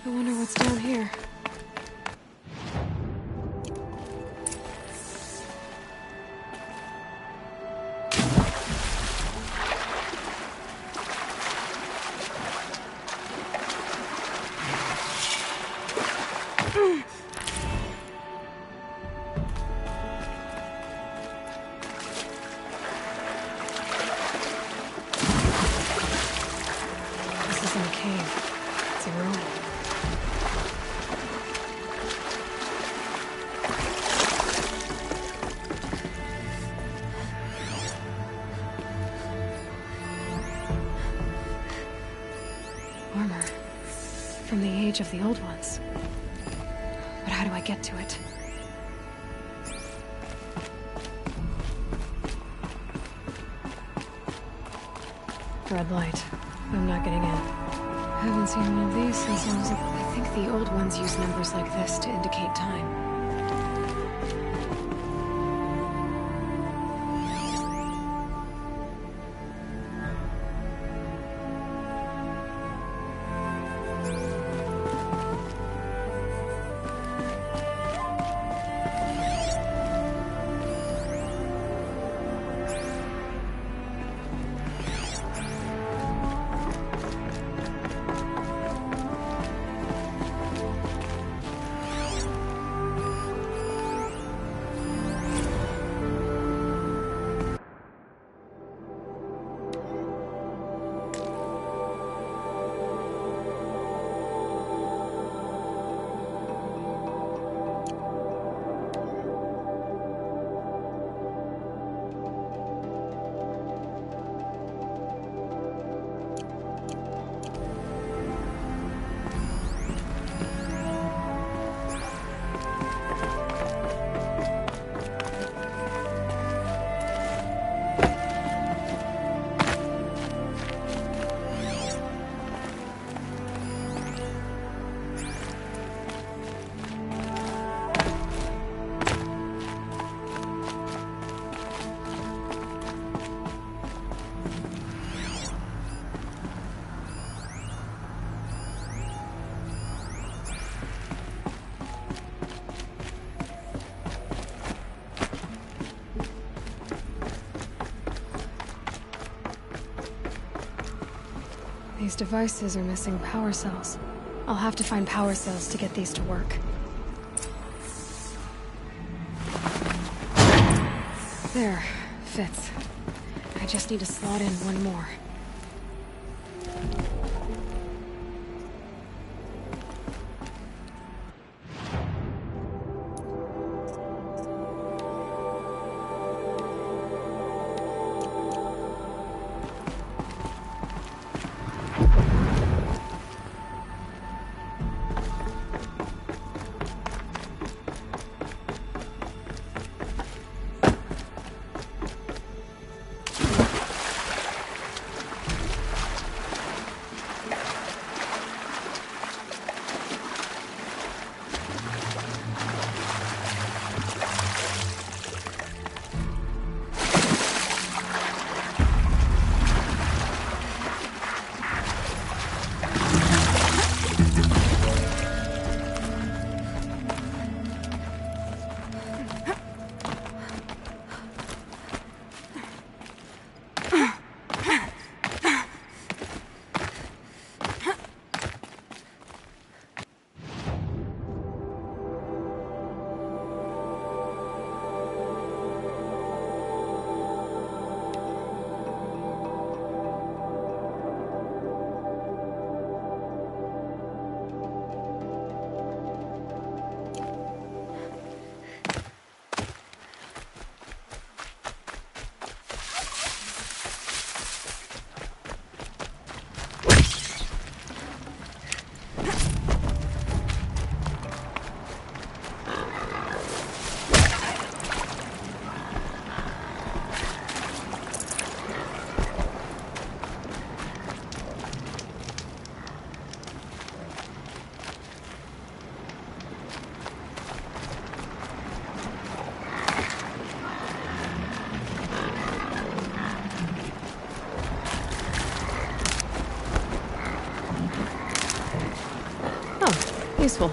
I wonder what's down here. This isn't a cave. It's a room. Armor. From the age of the old ones. But how do I get to it? Red light. I'm not getting in. I haven't seen one of these since I was I think the old ones use numbers like this to indicate time. These devices are missing power cells. I'll have to find power cells to get these to work. There. Fits. I just need to slot in one more. useful.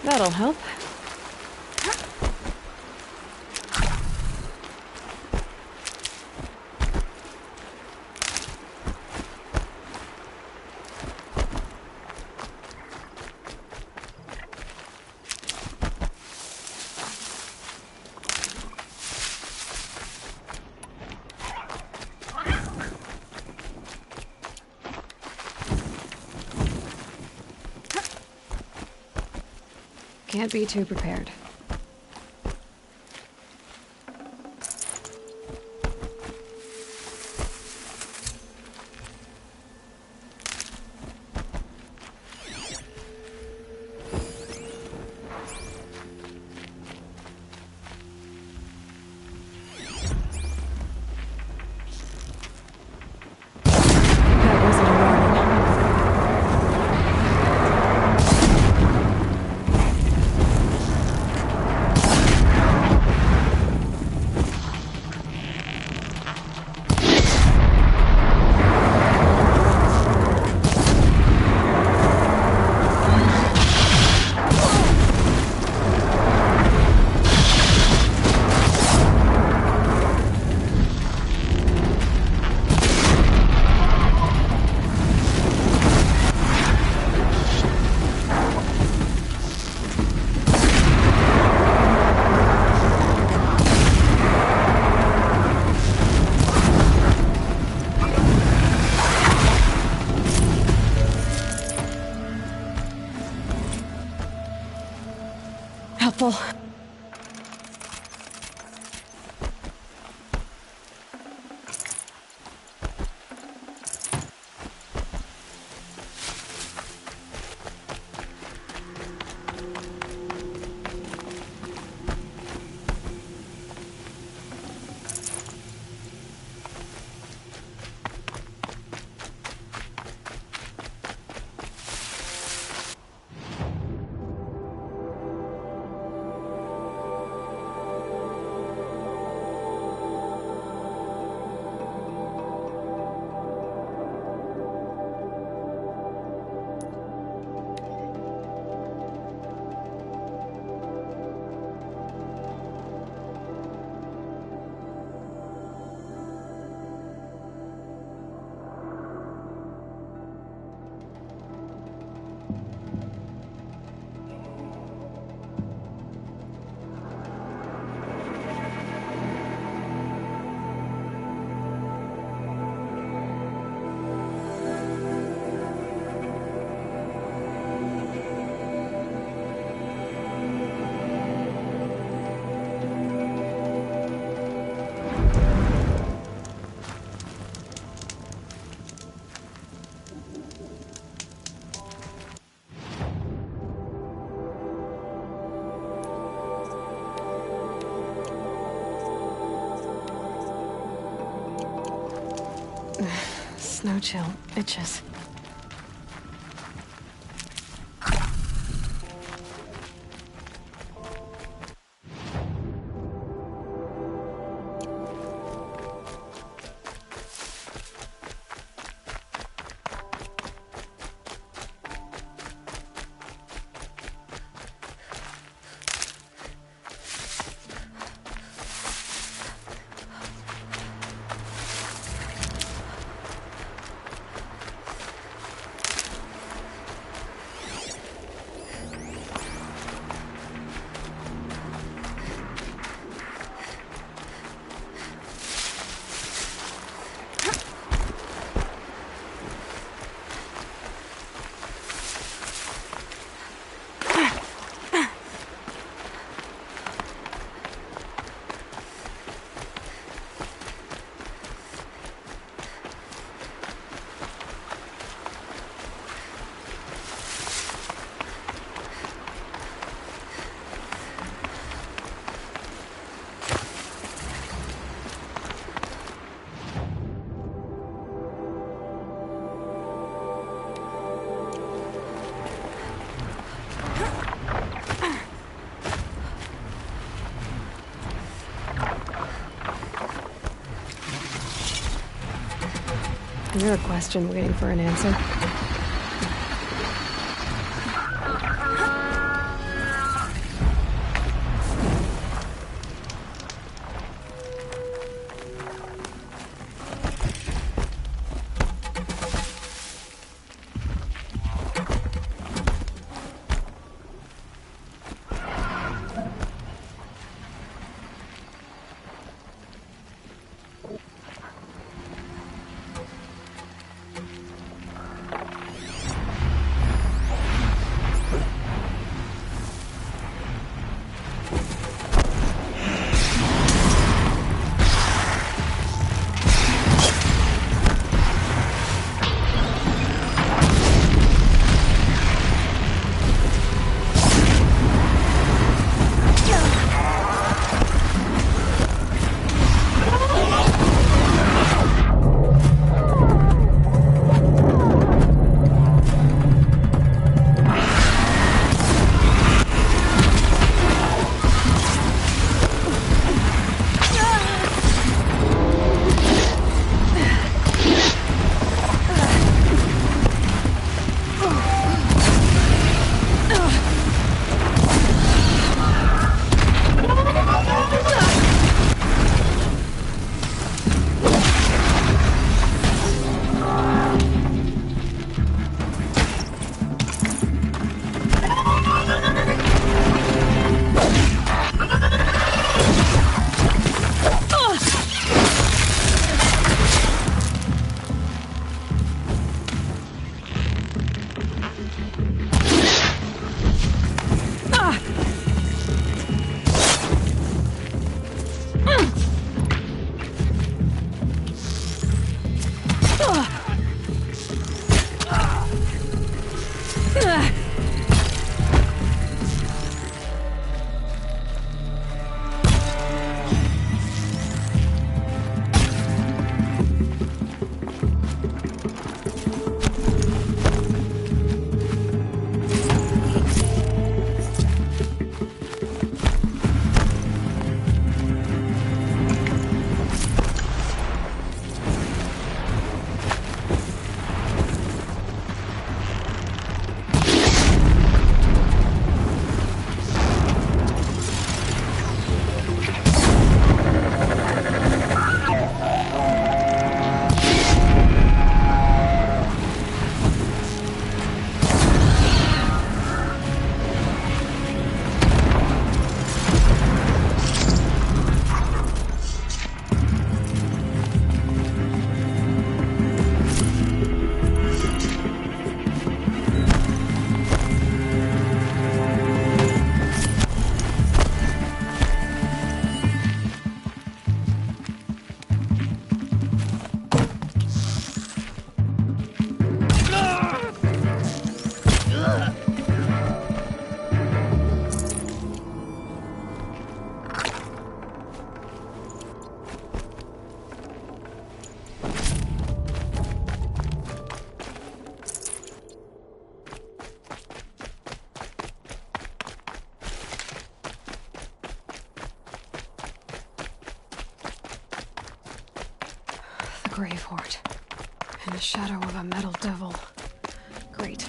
That'll help. Can't be too prepared. That wasn't a warning. Helpful. Snow chill. Itches. Is there a question waiting for an answer? Grave hoard. In the shadow of a metal devil. Great.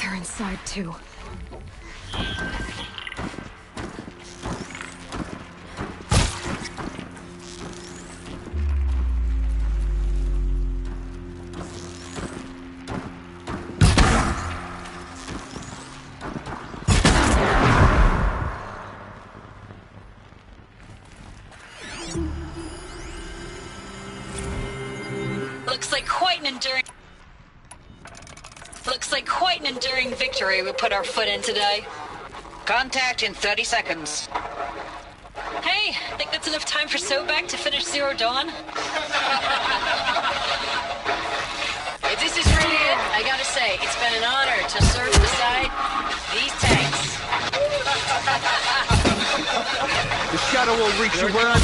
They're inside too. Looks like quite an enduring victory we put our foot in today. Contact in 30 seconds. Hey, think that's enough time for Sobek to finish Zero Dawn? If this is really it, I gotta say it's been an honor to serve beside these tanks. The shadow will reach you where I'm...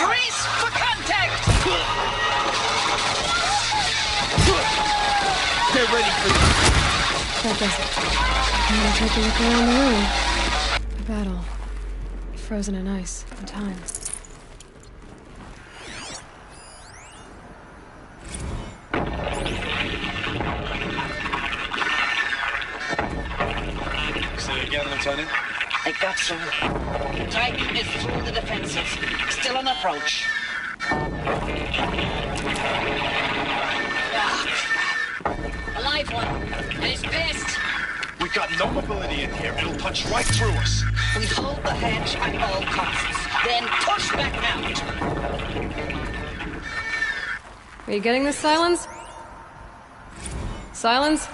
Grease for contact! Get ready for... That does it. I'm gonna take a look around the room. A battle. Frozen in ice and time. Say again, Lieutenant. I got some. Titan is through the defenses. Still on approach. Ah, crap. A live one. And he's pissed. We got no mobility in here. It'll punch right through us. We hold the hedge at all costs. Then push back out. Are you getting this, Silence? Silence?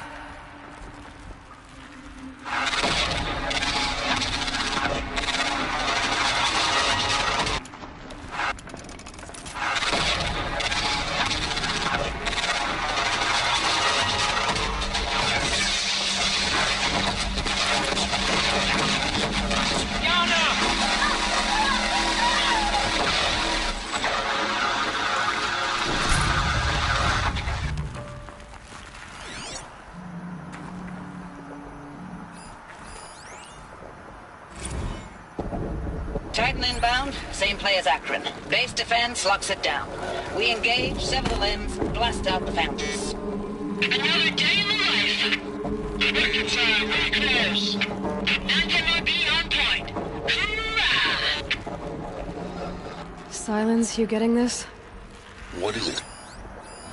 Titan inbound, same play as Akron. Base defense locks it down. We engage, sever the limbs, blast out the fountains. Another day in the life. Records are really close. MIB on point. Hoorah! Silence, you getting this? What is it?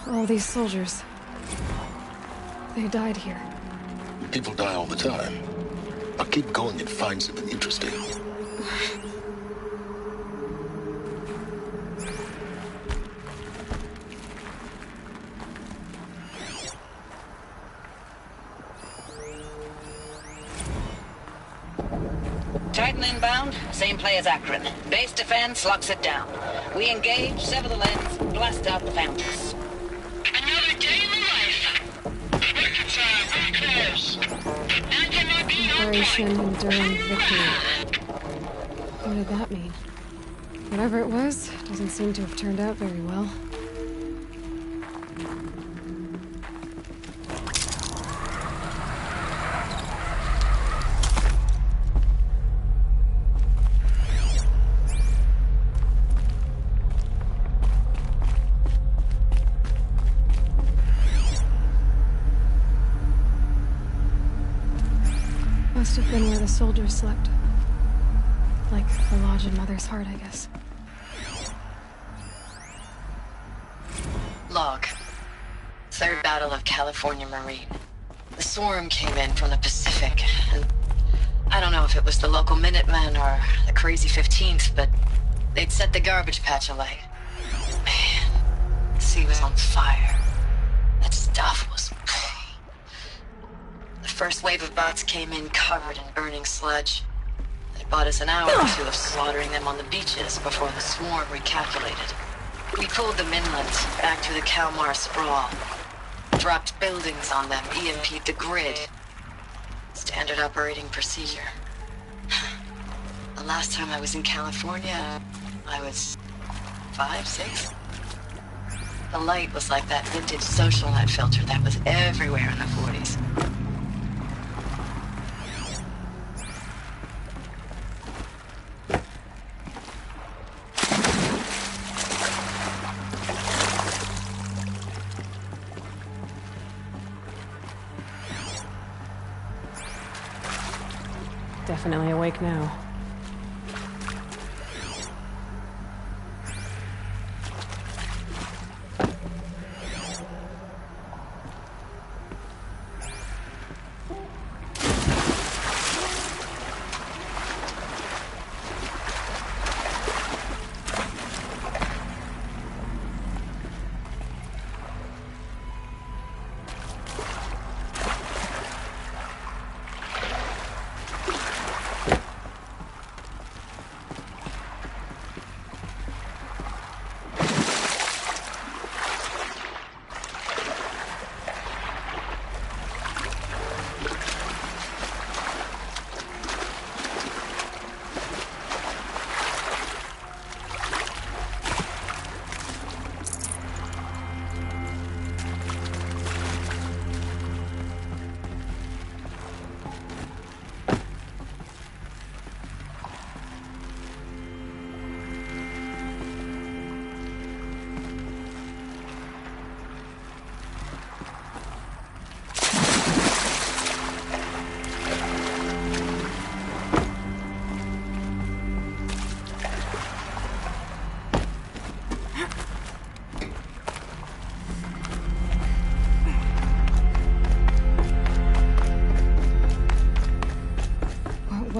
All these soldiers. They died here. People die all the time. I'll keep going and find something interesting. Titan inbound, same play as Akron. Base defense locks it down. We engage, sever the limbs, blast out the fountains. Another day in the life. Records are really close. MIB on Operation point. Enduring Victory. What did that mean? Whatever it was, doesn't seem to have turned out very well. Must have been where the soldiers slept. Like the lodge in Mother's Heart, I guess. Log. Third Battle of California Marine. The swarm came in from the Pacific, and I don't know if it was the local Minutemen or the crazy 15th, but they'd set the garbage patch alight. Man, the sea was on fire. That stuff was... The first wave of bots came in covered in burning sludge. It bought us an hour or two of slaughtering them on the beaches before the swarm recalculated. We pulled them inland, back to the Kalmar sprawl. Dropped buildings on them, EMP'd the grid. Standard operating procedure. The last time I was in California, I was 5, 6? The light was like that vintage social net filter that was everywhere in the 40s. Definitely awake now.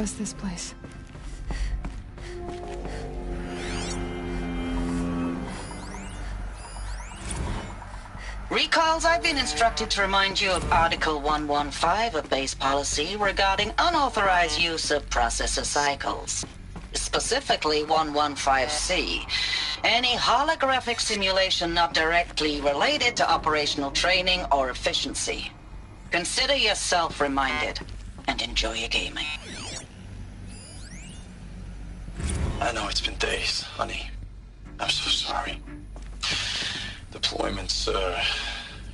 bless this place. Recalls, I've been instructed to remind you of Article 115 of base policy regarding unauthorized use of processor cycles. Specifically 115C. Any holographic simulation not directly related to operational training or efficiency. Consider yourself reminded, and enjoy your gaming. I know it's been days, honey. I'm so sorry. Deployments are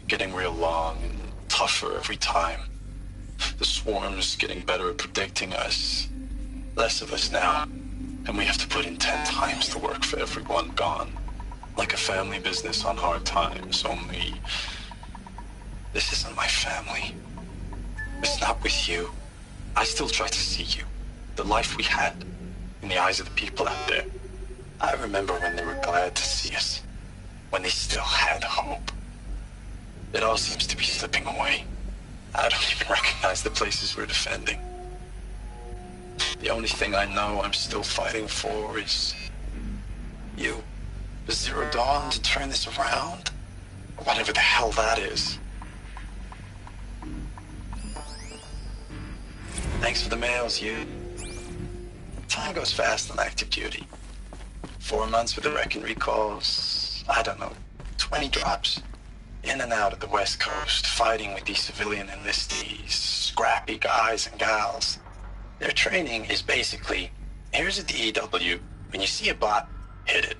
getting real long and tougher every time. The swarm's getting better at predicting us. Less of us now, and we have to put in 10 times the work for everyone gone. Like a family business on hard times, only... This isn't my family. It's not with you. I still try to see you. The life we had in the eyes of the people out there. I remember when they were glad to see us. When they still had hope. It all seems to be slipping away. I don't even recognize the places we're defending. The only thing I know I'm still fighting for is... you. The Zero Dawn to turn this around? Whatever the hell that is. Thanks for the mails, you. Time goes fast on active duty. 4 months with the Reckon recalls, I don't know, 20 drops. In and out of the West Coast, fighting with these civilian enlistees, scrappy guys and gals. Their training is basically, here's a DEW, when you see a bot, hit it.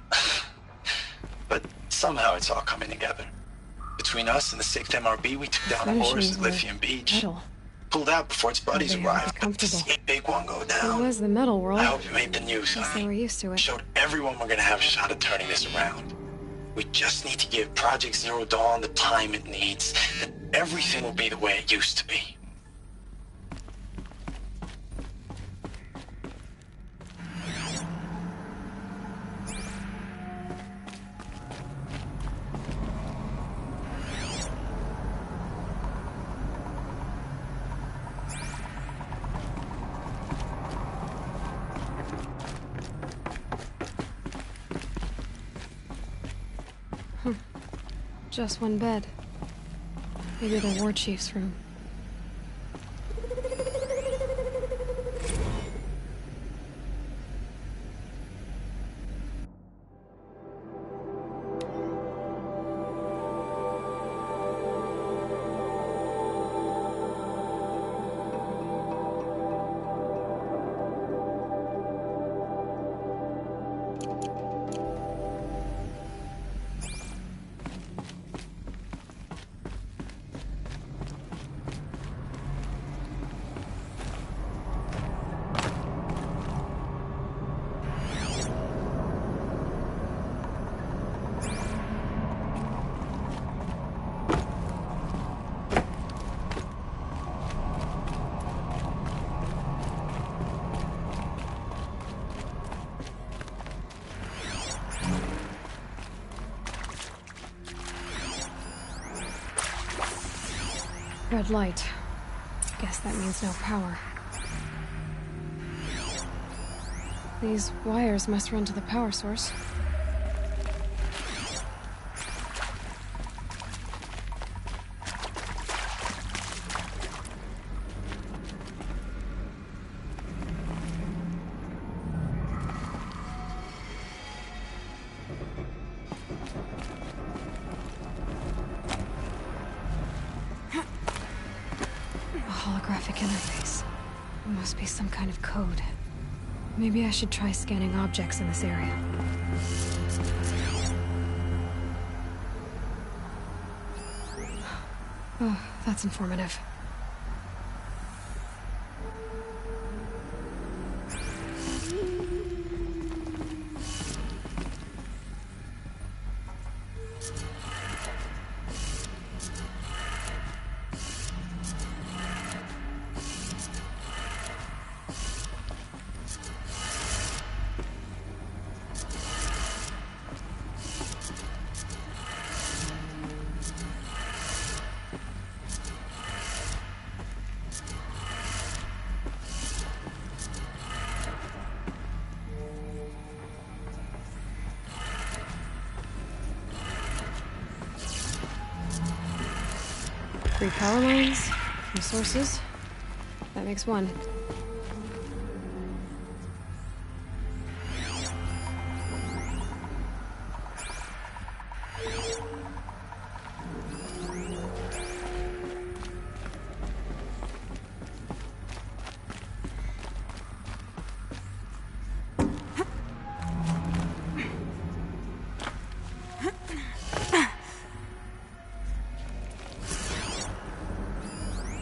But somehow it's all coming together. Between us and the 6th MRB, we took down a horse at Lithium Beach. Metal. Pulled out before its buddies They had to arrived, be but to comfortable. see a big one go It down. was the metal world. I hope you made the news, Guess they honey. were used to it. Showed everyone we're gonna have a shot at turning this around. We just need to give Project Zero Dawn the time it needs, and everything will be the way it used to be. Just one bed. Maybe the war chief's room. Red light. Guess that means no power. These wires must run to the power source. Holographic interface. It must be some kind of code. Maybe I should try scanning objects in this area. Oh, that's informative. 3 power lines, from sources. That makes 1.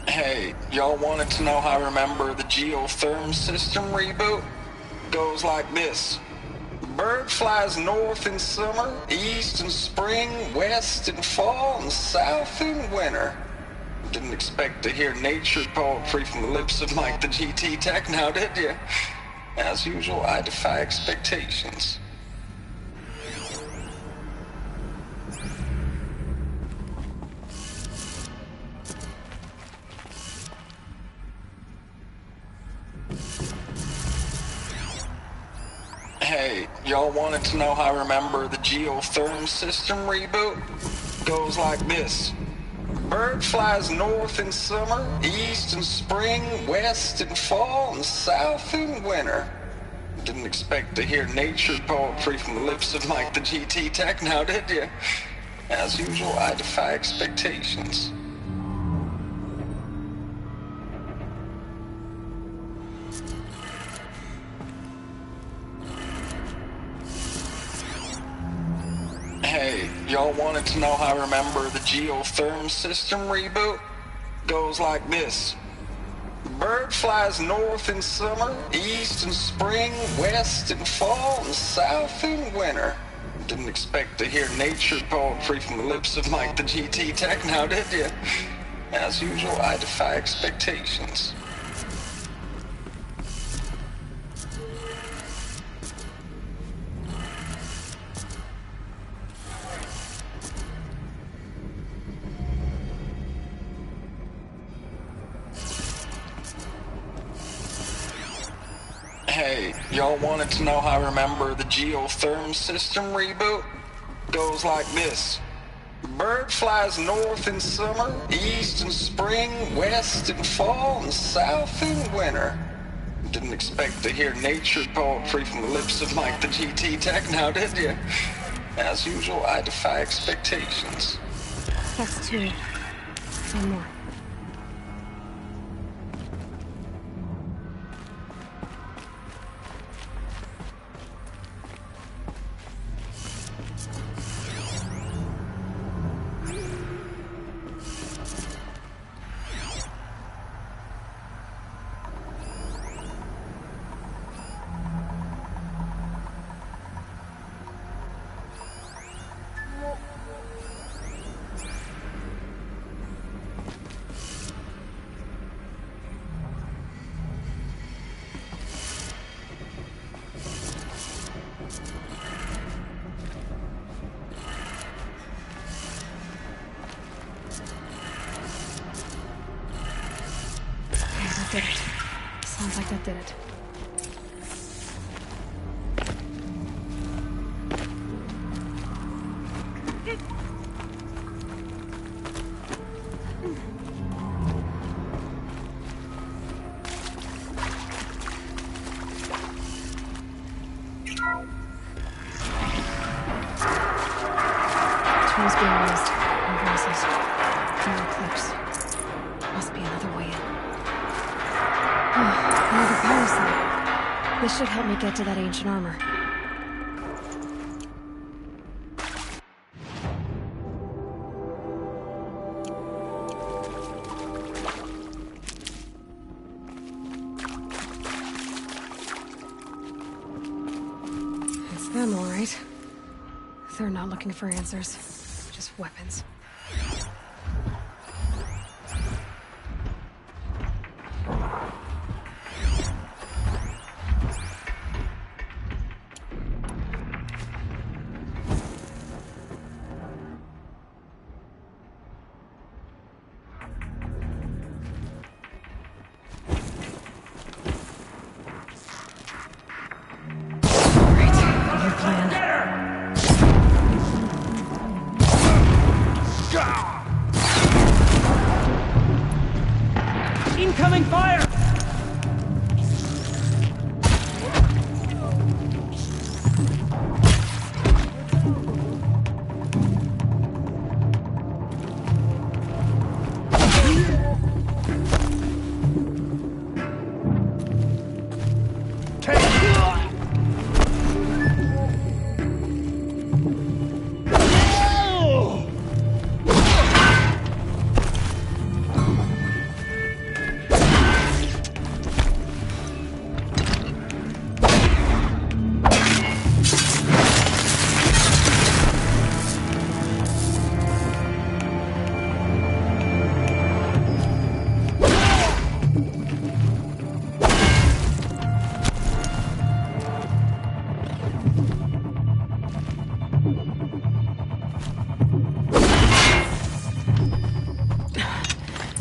Hey, y'all wanted to know how I remember the geotherm system reboot? Goes like this. Bird flies north in summer, east in spring, west in fall, and south in winter. Didn't expect to hear nature poetry from the lips of Mike the GT Tech now, did you? As usual, I defy expectations. Hey, y'all wanted to know how I remember the geotherm system reboot? Goes like this. Bird flies north in summer, east in spring, west in fall, and south in winter. Didn't expect to hear nature poetry from the lips of Mike the GT Tech now, did you? As usual, I defy expectations. Hey, y'all wanted to know how I remember the geotherm system reboot? Goes like this. Bird flies north in summer, east in spring, west in fall, and south in winter. Didn't expect to hear nature poetry from the lips of Mike the GT Tech now, did you? As usual, I defy expectations. Hey, y'all wanted to know how I remember the geotherm system reboot? Goes like this. Bird flies north in summer, east in spring, west in fall, and south in winter. Didn't expect to hear nature poetry from the lips of Mike the GT Tech now, did you? As usual, I defy expectations. That's 2. 1 more. Did it. Sounds like that did it. Tools being raised. Invoices. No clips. Must be another way in. Another power cell. This should help me get to that ancient armor. It's them, all right. They're not looking for answers, just weapons. Incoming fire!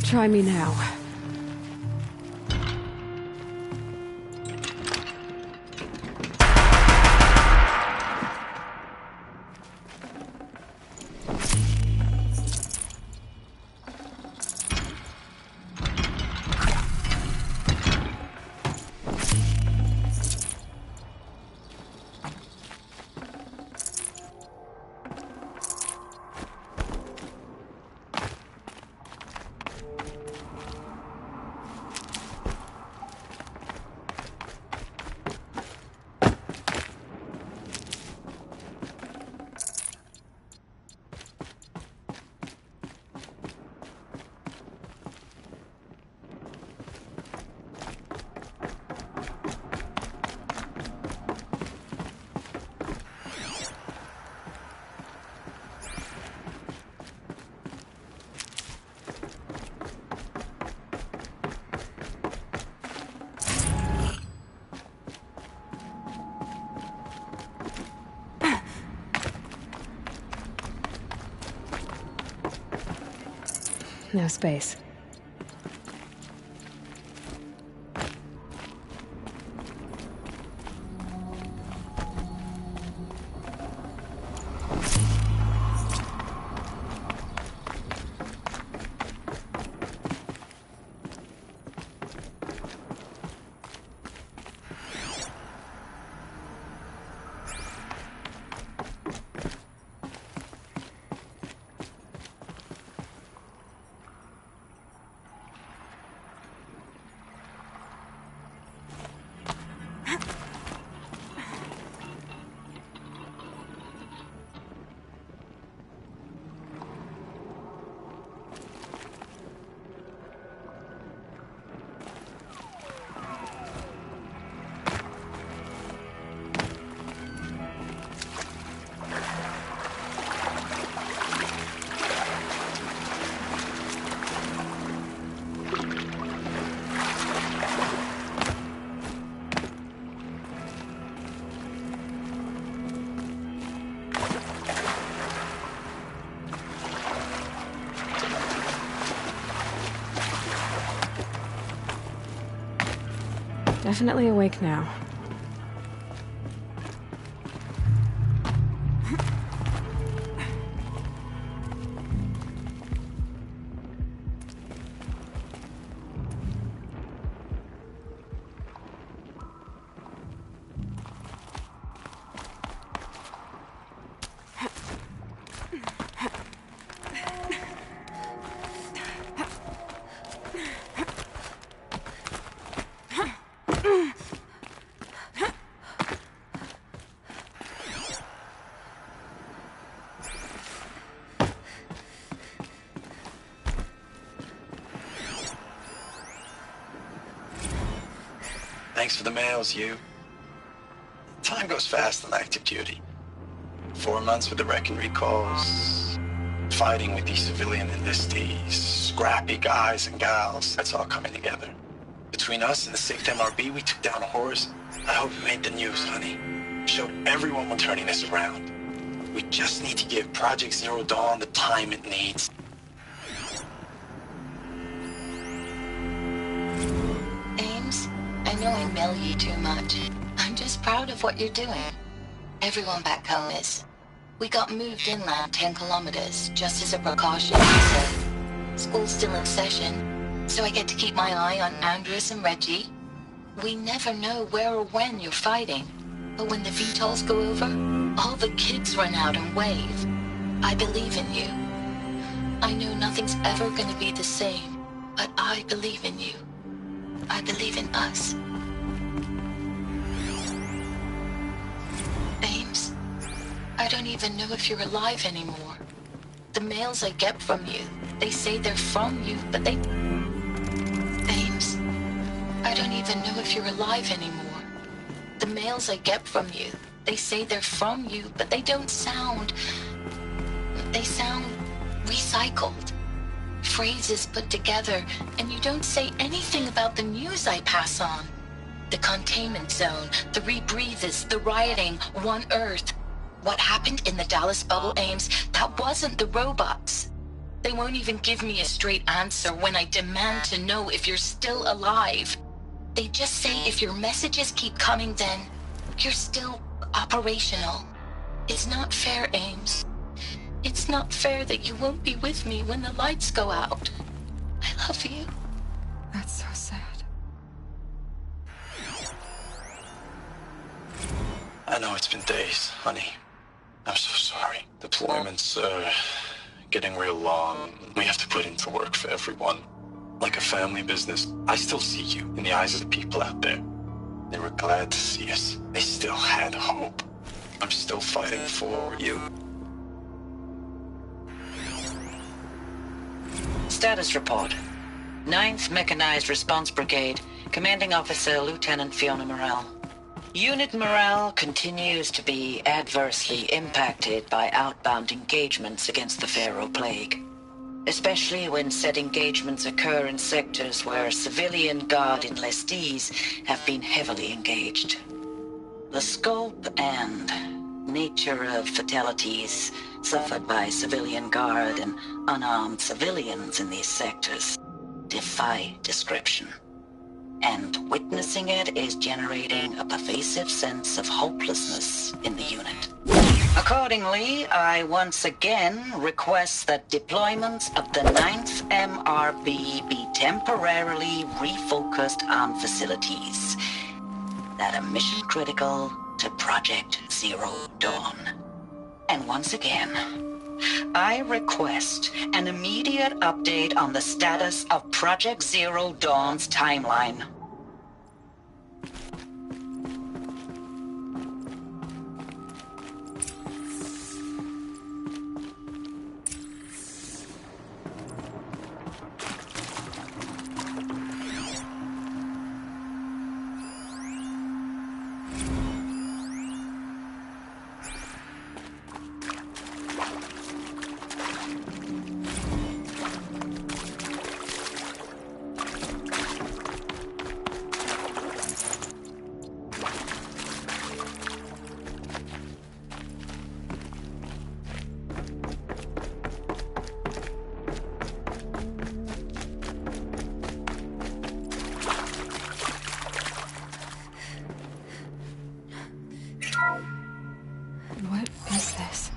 Try me now. No space. Definitely awake now. Thanks for the mails, you. Time goes fast on active duty. 4 months with the wreck and recalls, fighting with these civilian enlistees, scrappy guys and gals. That's all coming together. Between us and the 6th MRB, we took down a horse. I hope it made the news, honey. Showed everyone we're turning this around. We just need to give Project Zero Dawn the time it needs. I know I mail you too much. I'm just proud of what you're doing. Everyone back home is. We got moved inland 10 kilometers, just as a precaution, so school's still in session. So I get to keep my eye on Andres and Reggie. We never know where or when you're fighting. But when the VTOLs go over, all the kids run out and wave. I believe in you. I know nothing's ever gonna be the same, but I believe in you. I believe in us. Ames, I don't even know if you're alive anymore. The mails I get from you, they say they're from you, but they... Ames, I don't even know if you're alive anymore. The mails I get from you, they say they're from you, but they don't sound... They sound recycled. Phrases put together, and you don't say anything about the news I pass on. The containment zone, the rebreathers, the rioting, One Earth. What happened in the Dallas bubble, Ames, that wasn't the robots. They won't even give me a straight answer when I demand to know if you're still alive. They just say if your messages keep coming, then you're still operational. It's not fair, Ames. It's not fair that you won't be with me when the lights go out. I love you. That's so sad. I know it's been days, honey. I'm so sorry. Deployments are getting real long. We have to put in the work for everyone. Like a family business. I still see you in the eyes of the people out there. They were glad to see us. They still had hope. I'm still fighting for you. Status report. 9th Mechanized Response Brigade, Commanding Officer Lieutenant Fiona Morrell. Unit morale continues to be adversely impacted by outbound engagements against the Pharaoh Plague, especially when said engagements occur in sectors where civilian guard enlistees have been heavily engaged. The scope and nature of fatalities suffered by civilian guard and unarmed civilians in these sectors defy description. And witnessing it is generating a pervasive sense of hopelessness in the unit. Accordingly, I once again request that deployments of the 9th MRB be temporarily refocused on facilities that are mission critical to Project Zero Dawn. And once again, I request an immediate update on the status of Project Zero Dawn's timeline. What is this?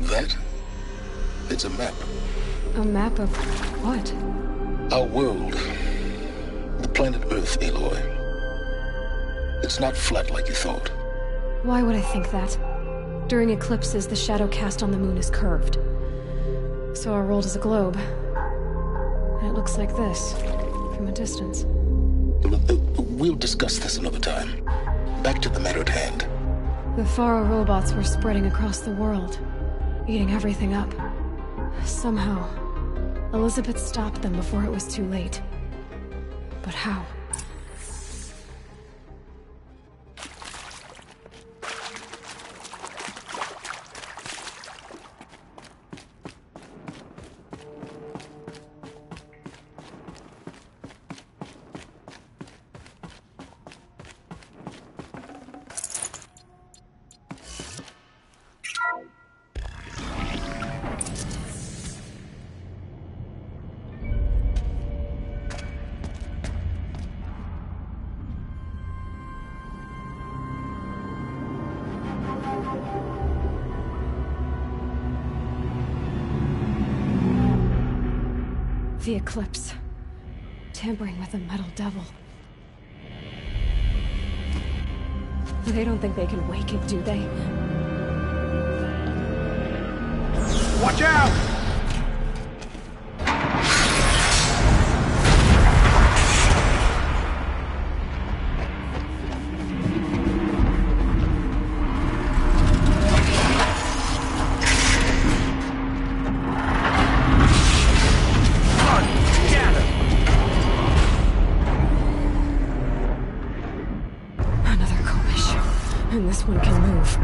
That? It's a map. A map of what? Our world. The planet Earth, Aloy. It's not flat like you thought. Why would I think that? During eclipses, the shadow cast on the moon is curved. So our world is a globe. And it looks like this, from a distance. We'll discuss this another time. Back to the matter at hand. The Faro robots were spreading across the world, eating everything up. Somehow, Elizabeth stopped them before it was too late. But how? The eclipse. tampering with the metal devil. They don't think they can wake it, do they? Watch out! Another coalition. And this one can move.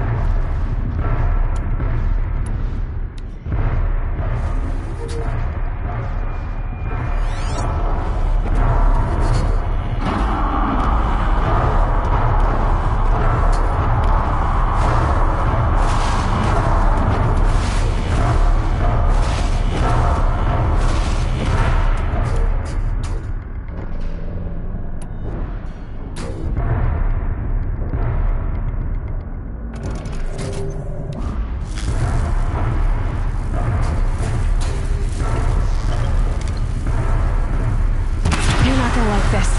You're not gonna like this.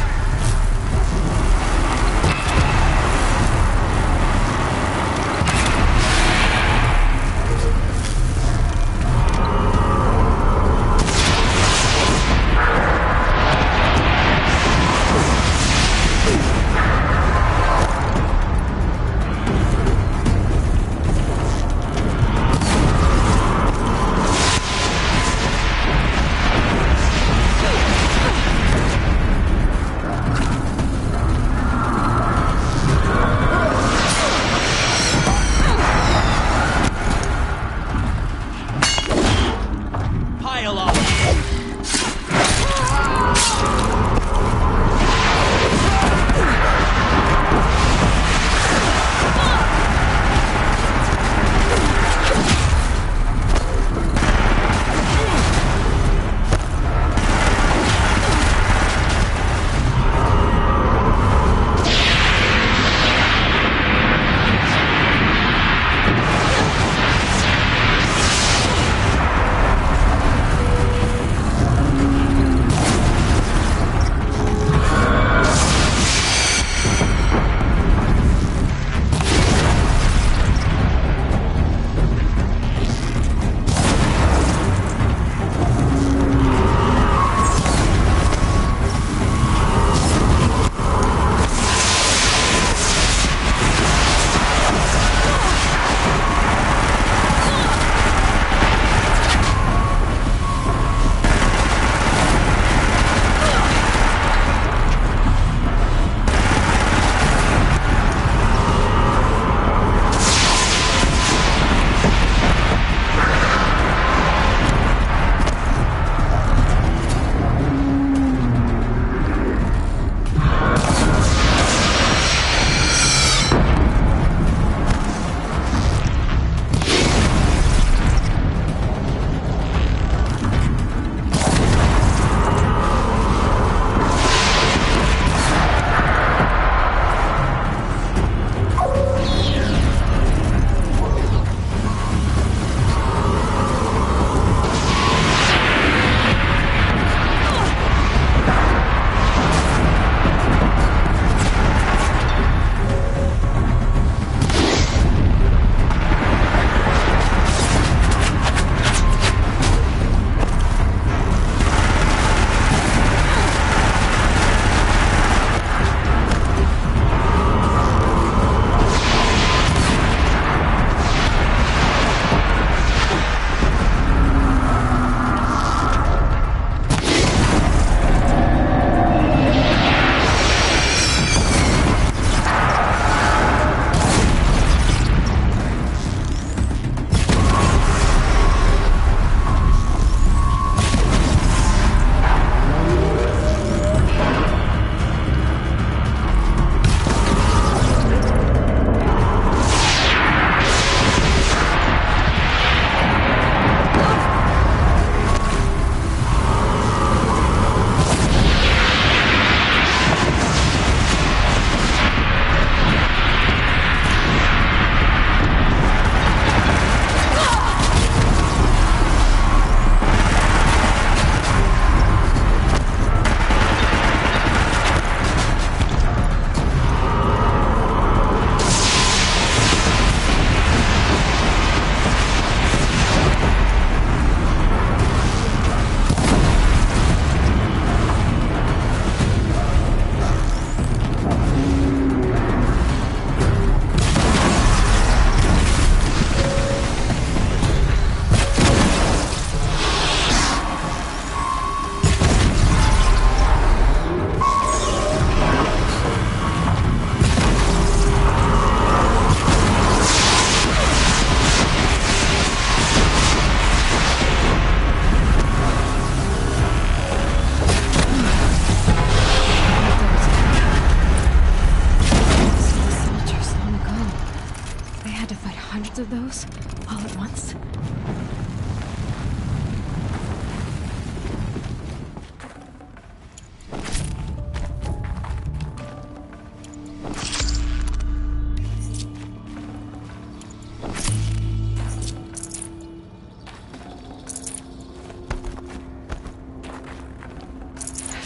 hundreds of those, all at once?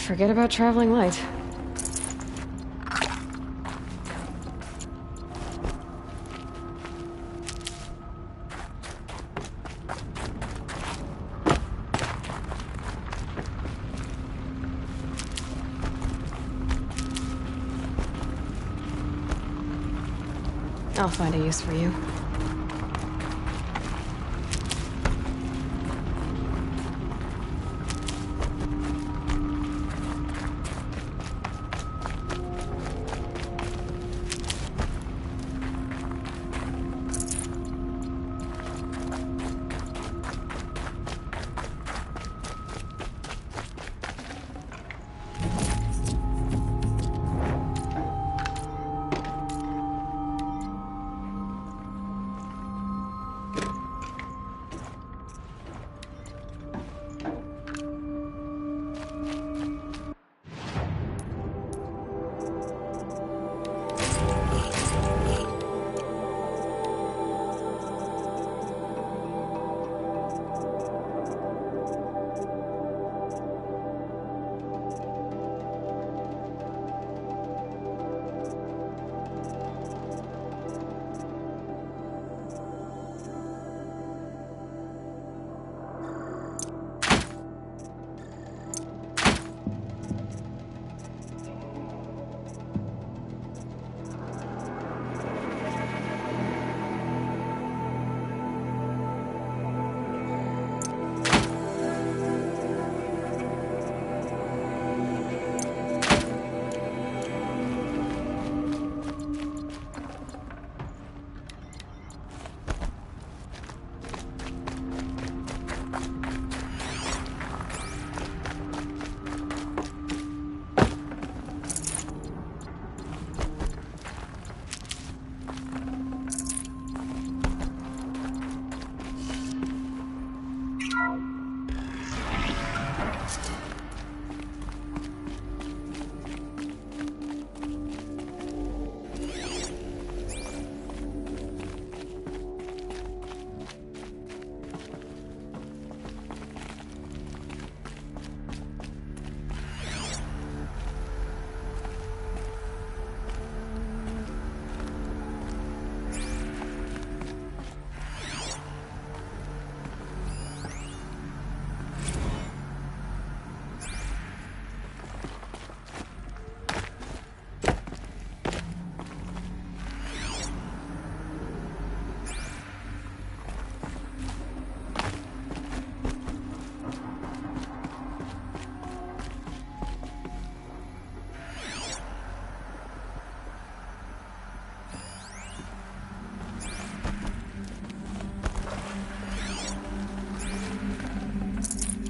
Forget about traveling light. I'll find a use for you.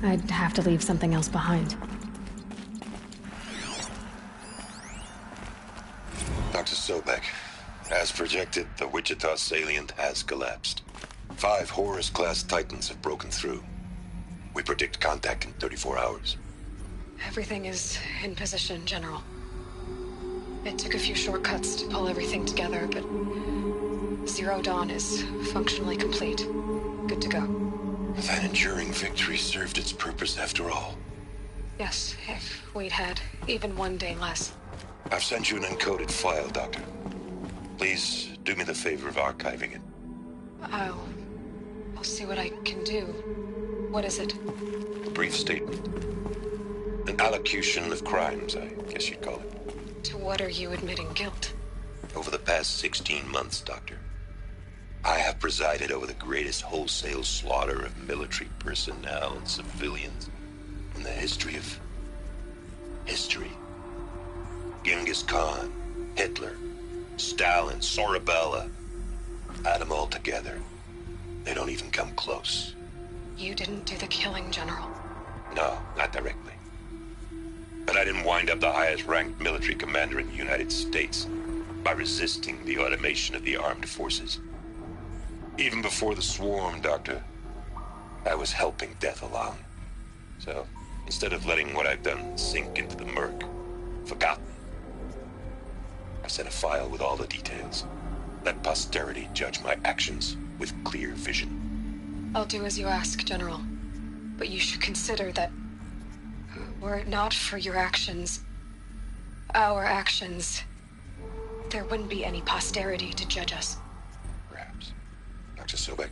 I'd have to leave something else behind. Dr. Sobek, as projected, the Wichita salient has collapsed. 5 Horus-class Titans have broken through. We predict contact in 34 hours. Everything is in position, General. It took a few shortcuts to pull everything together, but Zero Dawn is functionally complete. Good to go. That enduring victory served its purpose after all. Yes, if we'd had even one day less. I've sent you an encoded file, Doctor. Please do me the favor of archiving it. I'll see what I can do. What is it? A brief statement. An allocution of crimes, I guess you'd call it. To what are you admitting guilt? Over the past 16 months, Doctor, I have presided over the greatest wholesale slaughter of military personnel and civilians in the history of history. Genghis Khan, Hitler, Stalin, Sorabella. Add them all together. They don't even come close. You didn't do the killing, General. No, not directly. But I didn't wind up the highest-ranked military commander in the United States by resisting the automation of the armed forces. Even before the swarm, Doctor, I was helping death along. So, instead of letting what I've done sink into the murk, forgotten, I sent a file with all the details. Let posterity judge my actions with clear vision. I'll do as you ask, General. But you should consider that were it not for your actions, our actions, there wouldn't be any posterity to judge us. Perhaps. Dr. Sobek?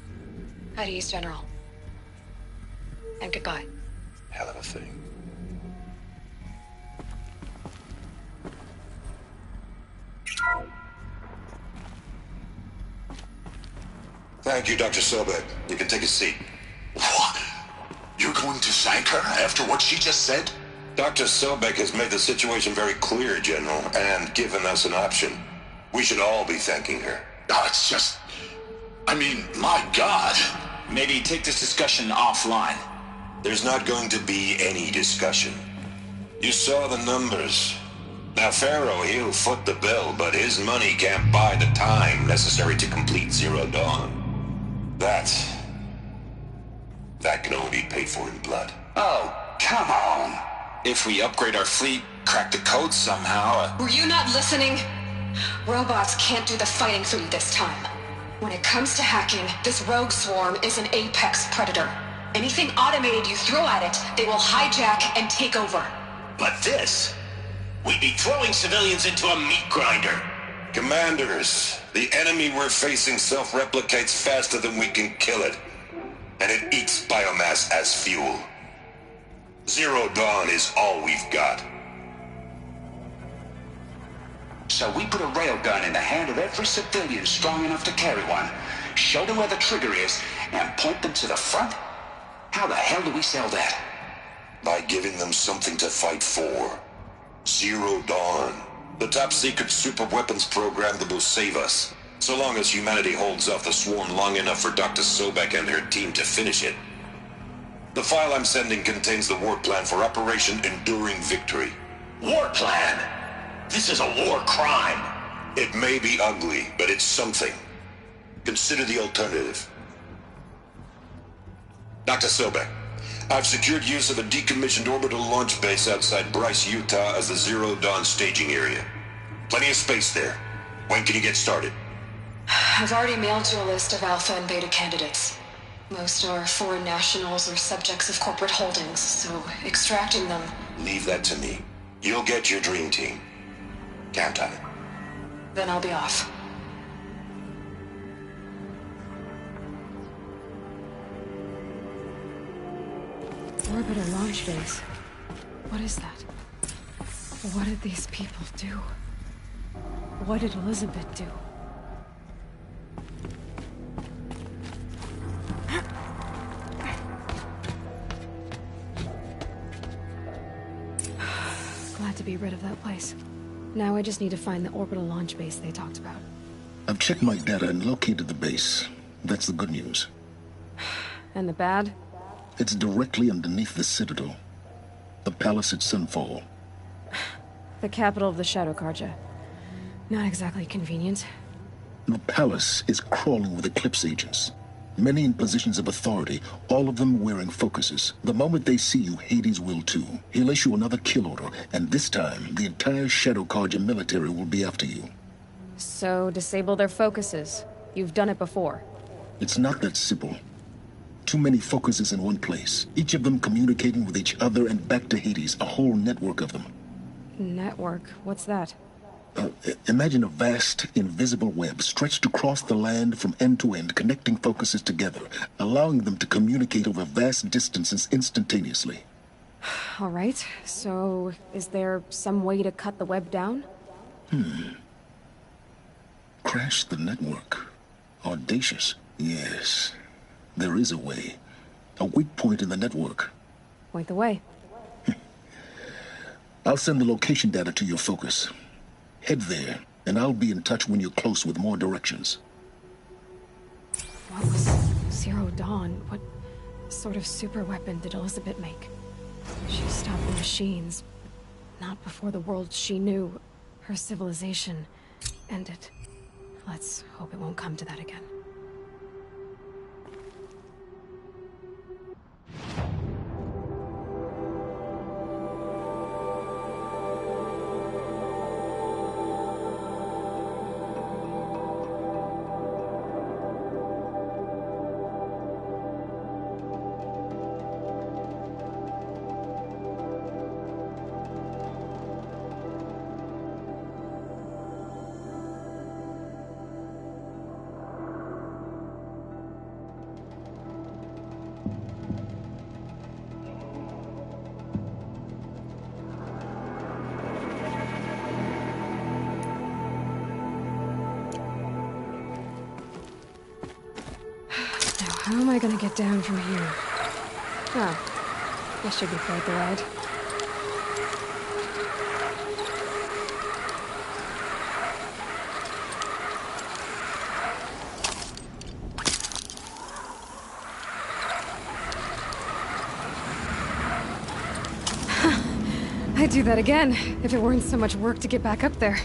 At ease, General. And goodbye. Hell of a thing. Thank you, Dr. Sobek. You can take a seat. What? You're going to thank her after what she just said? Dr. Sobek has made the situation very clear, General, and given us an option. We should all be thanking her. Oh, it's just... I mean, my God. Maybe take this discussion offline. There's not going to be any discussion. You saw the numbers. Now, Pharaoh, he'll foot the bill, but his money can't buy the time necessary to complete Zero Dawn. That can only be paid for in blood. Oh, come on. If we upgrade our fleet, crack the code somehow... Were you not listening? Robots can't do the fighting for you this time. When it comes to hacking, this rogue swarm is an apex predator. Anything automated you throw at it, they will hijack and take over. But this... we'd be throwing civilians into a meat grinder. Commanders, the enemy we're facing self-replicates faster than we can kill it. And it eats biomass as fuel. Zero Dawn is all we've got. So we put a railgun in the hand of every civilian strong enough to carry one, show them where the trigger is, and point them to the front? How the hell do we sell that? By giving them something to fight for. Zero Dawn. The top-secret super-weapons program that will save us. So long as humanity holds off the swarm long enough for Dr. Sobek and her team to finish it. The file I'm sending contains the war plan for Operation Enduring Victory. War plan? This is a war crime. It may be ugly, but it's something. Consider the alternative. Dr. Sobek, I've secured use of a decommissioned orbital launch base outside Bryce, Utah as the Zero Dawn staging area. Plenty of space there. When can you get started? I've already mailed you a list of Alpha and Beta candidates. Most are foreign nationals or subjects of corporate holdings, so extracting them... Leave that to me. You'll get your dream team. Count on it. Then I'll be off. Orbital launch base. What is that? What did these people do? What did Elizabeth do? Glad to be rid of that place. Now I just need to find the orbital launch base they talked about. I've checked my data and located the base. That's the good news. And the bad? It's directly underneath the Citadel. The palace at Sunfall. The capital of the Shadow Carja. Not exactly convenient. The palace is crawling with Eclipse agents. Many in positions of authority, all of them wearing focuses. The moment they see you, Hades will too. He'll issue another kill order, and this time, the entire Shadow Carja military will be after you. So, disable their focuses. You've done it before. It's not that simple. Too many focuses in one place, each of them communicating with each other and back to Hades, a whole network of them. Network? What's that? Imagine a vast, invisible web stretched across the land from end to end, connecting focuses together, allowing them to communicate over vast distances instantaneously. All right, so is there some way to cut the web down? Crash the network. Audacious. Yes, there is a way. A weak point in the network. Point the way. I'll send the location data to your focus. Head there, and I'll be in touch when you're close with more directions. What was Zero Dawn? What sort of super weapon did Elizabeth make? She stopped the machines, but not before the world she knew, her civilization, ended. Let's hope it won't come to that again. How am I gonna get down from here? Oh, this should be quite the ride. I'd do that again, if it weren't so much work to get back up there.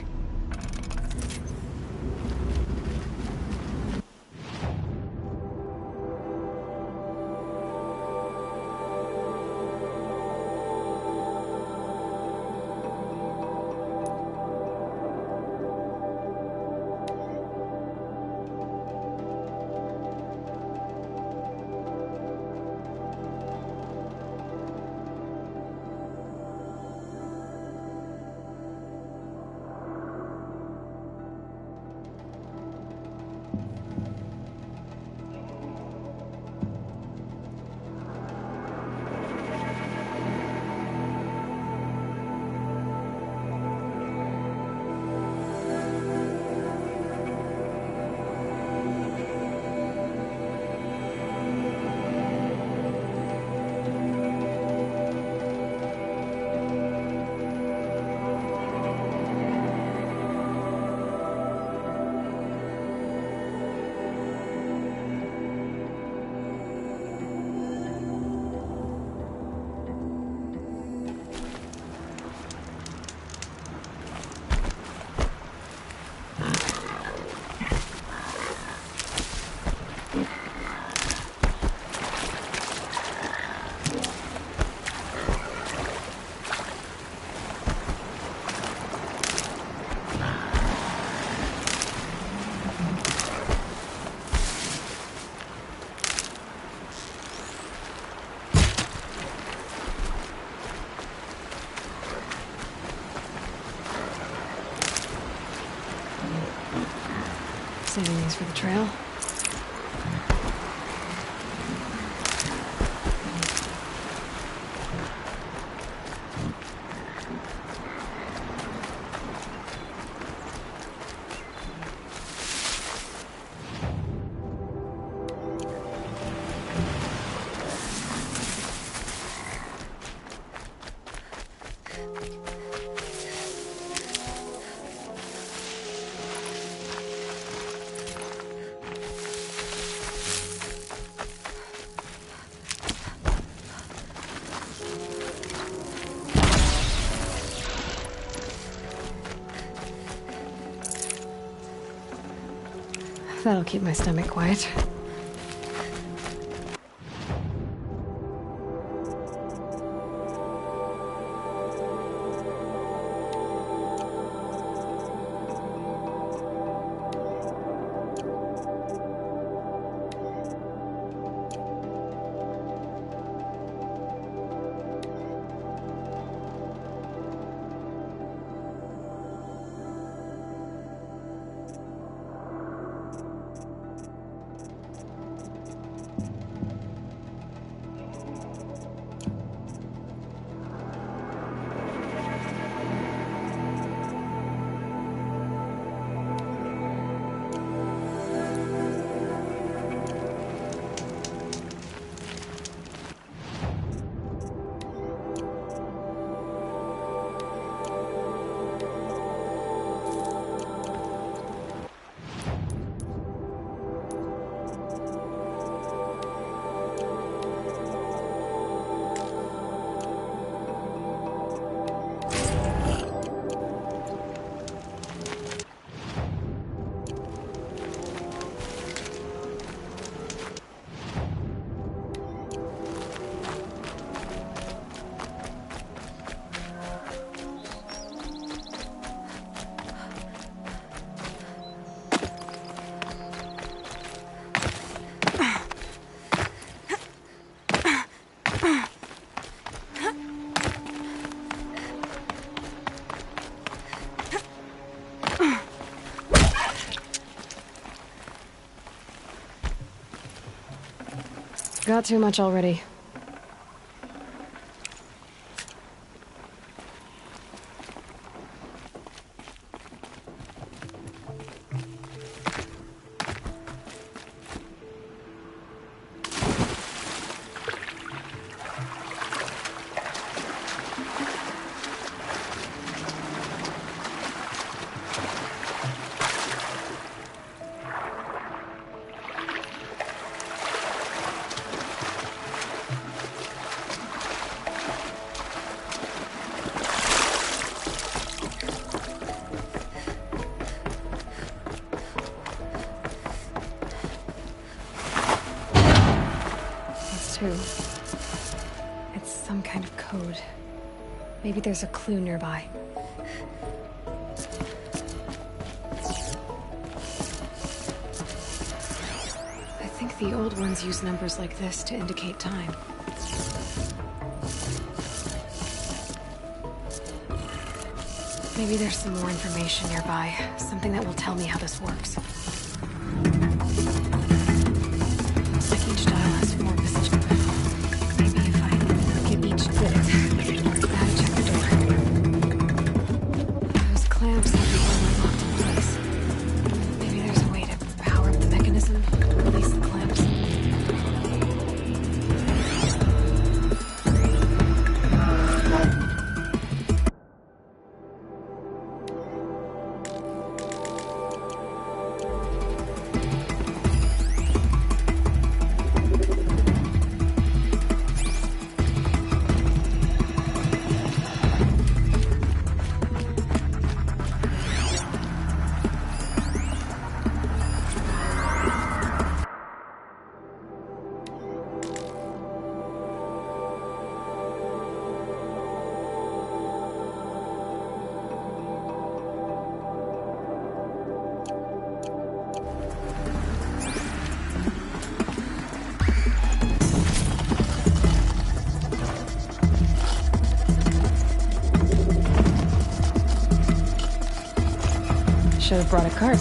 Saving these for the trail. That'll keep my stomach quiet. Got too much already. true. It's some kind of code. Maybe there's a clue nearby. I think the old ones use numbers like this to indicate time. Maybe there's some more information nearby. Something that will tell me how this works. Looks like each dial has 4 messages. Maybe if I get each bit. Gotta check the door. Those clamps have the only locked in place. Maybe there's a way to power up the mechanism, release the clamps. Should have brought a cart.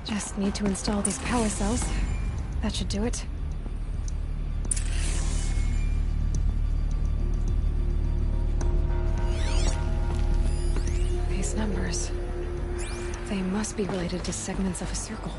Just need to install these power cells. That should do it. These numbers. They must be related to segments of a circle.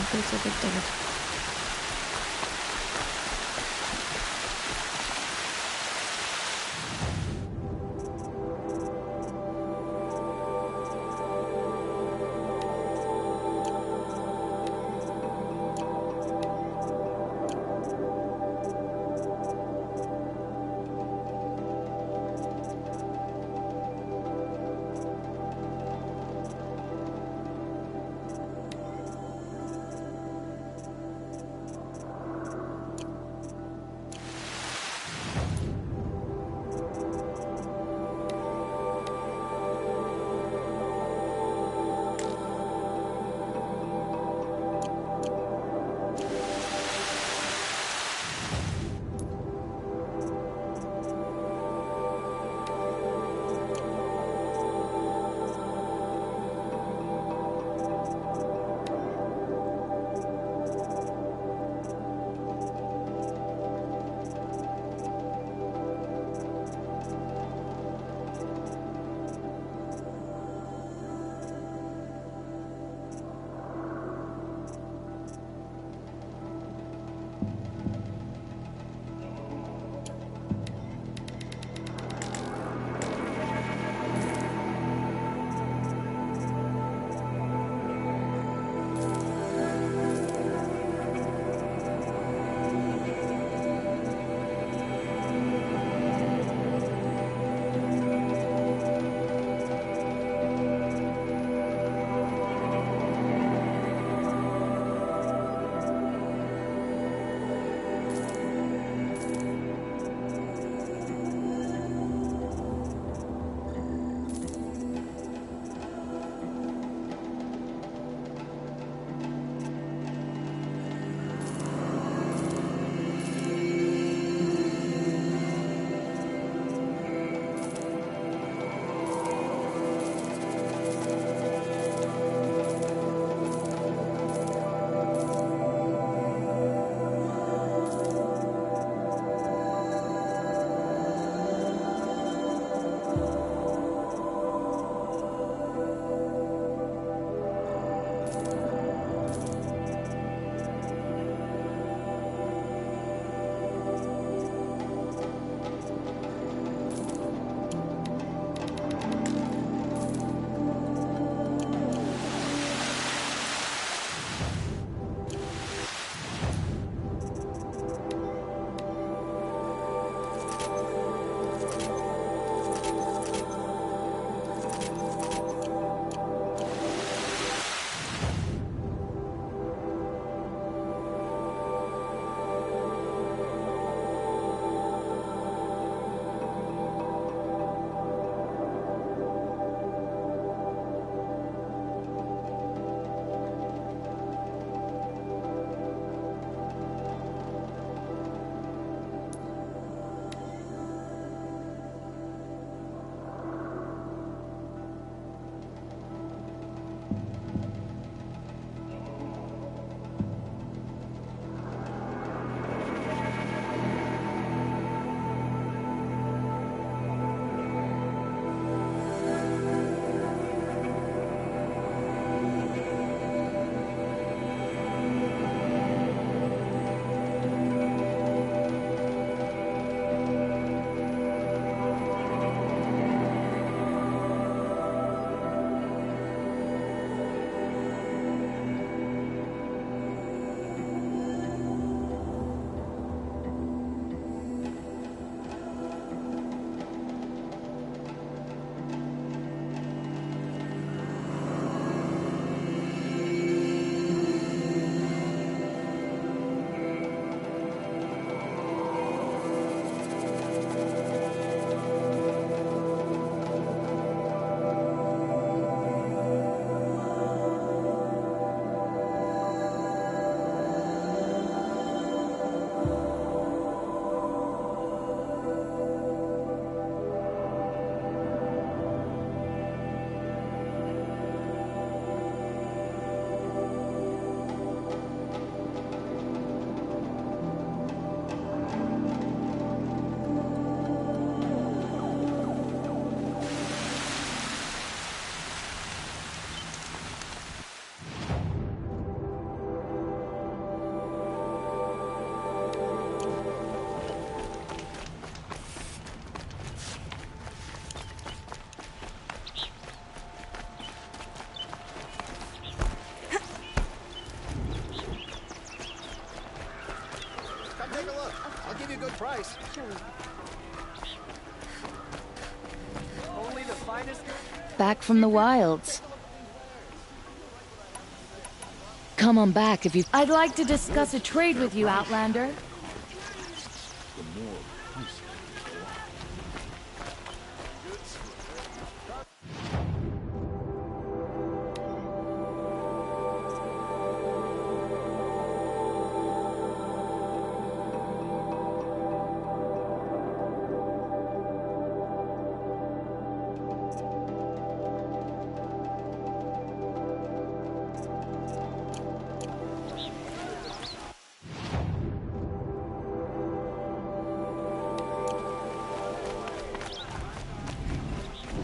feels a bit dead. good price. Only the finest. Back from the wilds. Come on back if you... I'd like to discuss a trade with you, Outlander.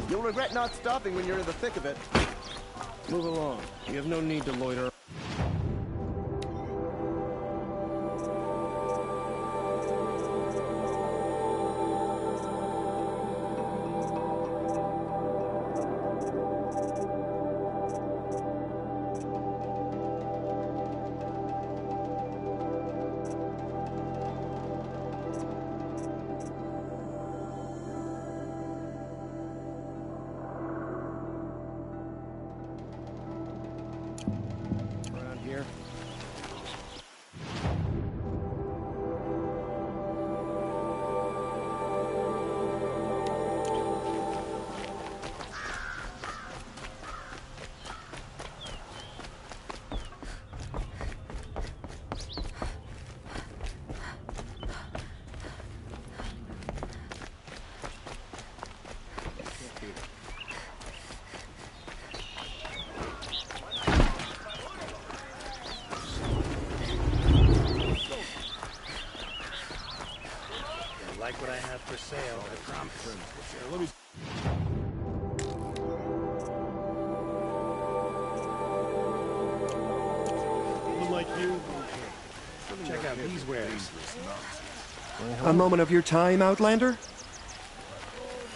You'll regret not stopping when you're in the thick of it. Move along. You have no need to loiter. Here. Like what I have for sale, I promise. Let me... Like you. Check out these wares. A moment of your time, Outlander?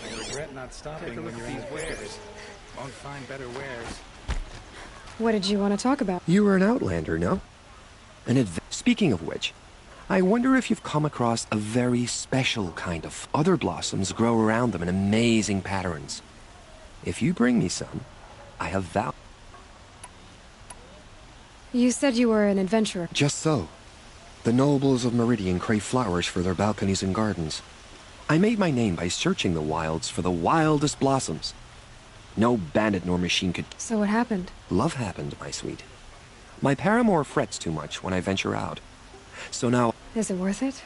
I regret not stopping when you're in these wares. Won't find better wares. What did you want to talk about? You were an Outlander, no? Speaking of which, I wonder if you've come across a very special kind of... Other blossoms grow around them in amazing patterns. If you bring me some, I have vowed... You said you were an adventurer. Just so. The nobles of Meridian crave flowers for their balconies and gardens. I made my name by searching the wilds for the wildest blossoms. No bandit nor machine could... So what happened? Love happened, my sweet. My paramour frets too much when I venture out. So now... Is it worth it?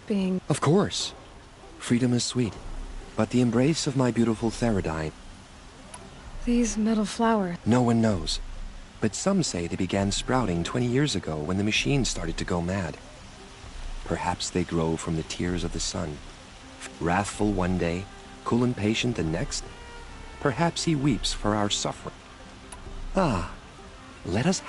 Being... Of course. Freedom is sweet. But the embrace of my beautiful Theridine... These metal flowers... No one knows. But some say they began sprouting 20 years ago when the machines started to go mad. Perhaps they grow from the tears of the sun. Wrathful one day, cool and patient the next. Perhaps he weeps for our suffering. Ah, let us...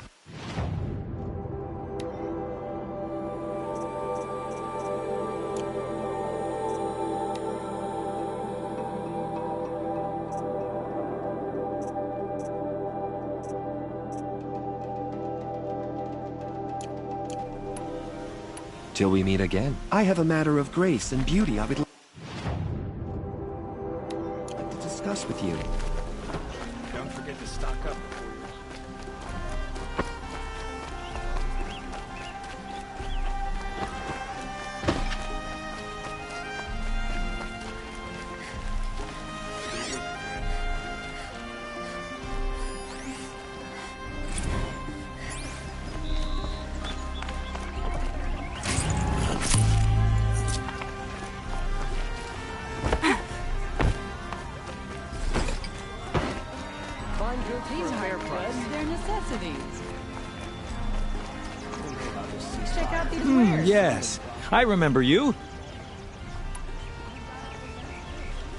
Till we meet again. I have a matter of grace and beauty I would like to discuss with you. Don't forget to stock up. These aren't goods, they're necessities. Check out these wares. Yes, I remember you.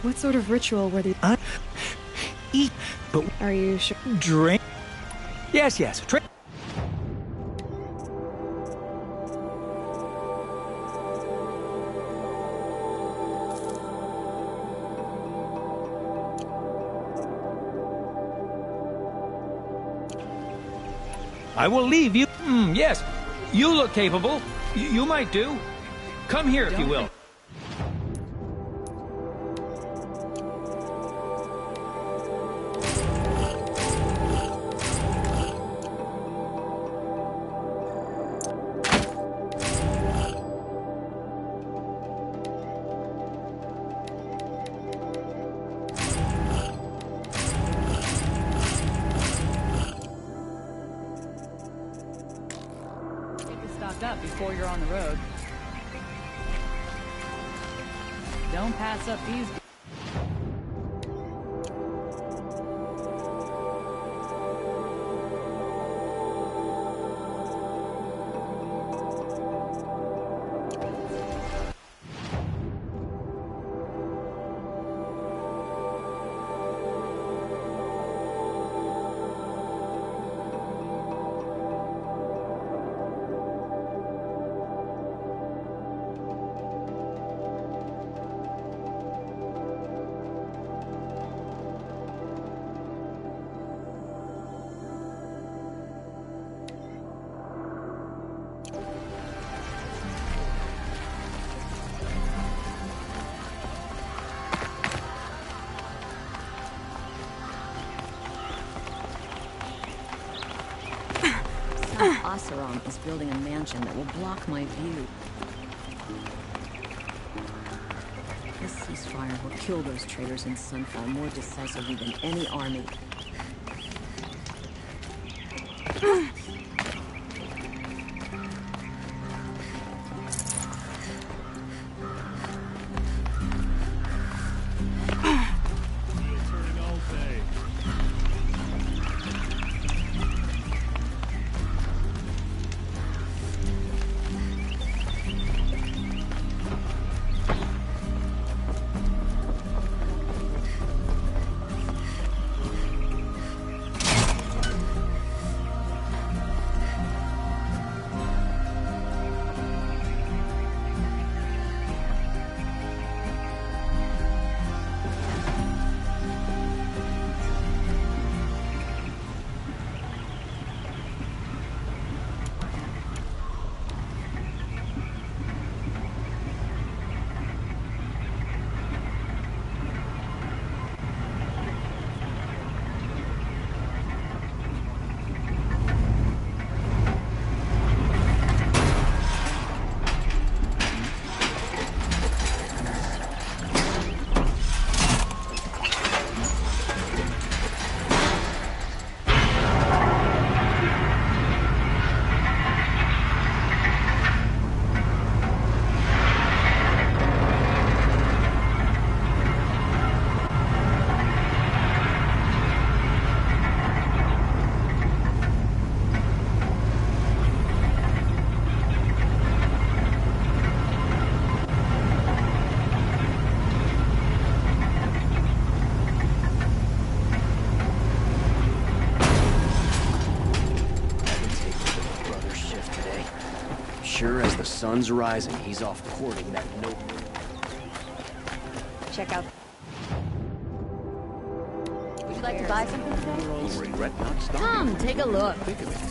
What sort of ritual were these? Eat, but... Are you sure? Drink? Yes, yes. I will leave you. Yes, you look capable. You might do. Come here if you will. Up before you're on the road. Don't pass up these. Oseram is building a mansion that will block my view. This ceasefire will kill those traitors in Sunfall more decisively than any army. Sure as the sun's rising, he's off courting that note. Check out. Would you like to buy something today? You'll regret not stopping. Come, take a look. Think of it.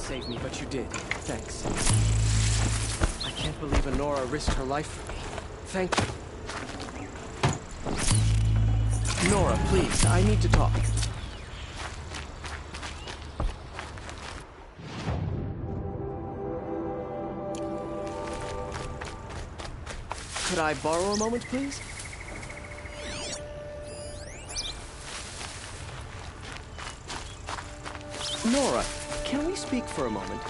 save me, but you did. Thanks. I can't believe Honora risked her life for me. Thank you. Nora, please, I need to talk. Could I borrow a moment, please? Nora, can we speak for a moment?